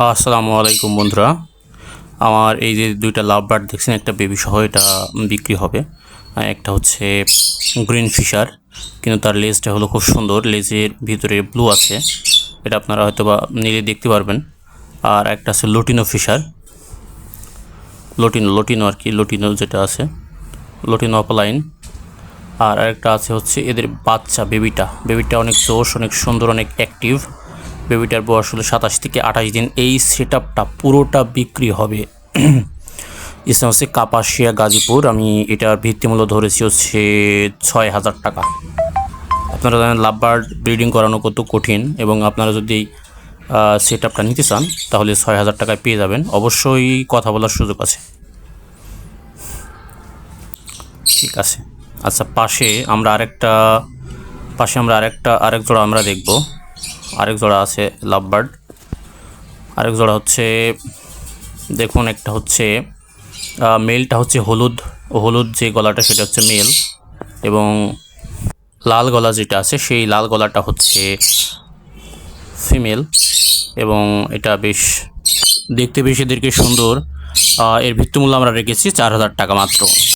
আসসালামু আলাইকুম বন্ধুরা। আমার এই যে দুইটা লাভ বার্ড দেখছেন, একটা বেবি সহ এটা বিক্রি হবে। একটা হচ্ছে গ্রিন ফিশার, কিন্তু তার লেজটা হলো খুব সুন্দর, লেজের ভিতরে ব্লু আছে, এটা আপনারা হয়তো বা নিলে দেখতে পারবেন। আর একটা আছে লুটিনো ফিশার, লটিনো আর কি, লটিনো যেটা আছে, লটিনো অপলাইন। আর আরেকটা আছে হচ্ছে এদের বাচ্চা, বেবিটা অনেক জোশ, অনেক সুন্দর, অনেক অ্যাক্টিভ। বেবিটার বয়স হলো 27 থেকে 28 দিন। এই সেট আপটা পুরোটা বিক্রি হবে। স্থান হচ্ছে কাপাসিয়া, গাজীপুর। আমি এটার ভিত্তিমূল্য ধরেছি হচ্ছে 6,000 টাকা। আপনারা জানেন লাভবার্ড ব্রিডিং করানো কত কঠিন, এবং আপনারা যদি সেট আপটা নিতে চান তাহলে 6,000 টাকায় পেয়ে যাবেন। অবশ্যই কথা বলার সুযোগ আছে। ঠিক আছে, আচ্ছা, আরেক জোড়া আমরা দেখব। আরেক জোড়া আছে লাভবার্ড। আরেক জোড়া হচ্ছে, দেখুন, একটা হচ্ছে মেলটা হচ্ছে হলুদ হলুদ যে গলাটা সেটা হচ্ছে মেল, এবং লাল গলা যেটা আছে সেই লাল গলাটা হচ্ছে ফিমেল। এবং এটা দেখতে বেশ এদেরকে সুন্দর। এর ভিত্তিমূল্য আমরা রেখেছি 4,000 টাকা মাত্র।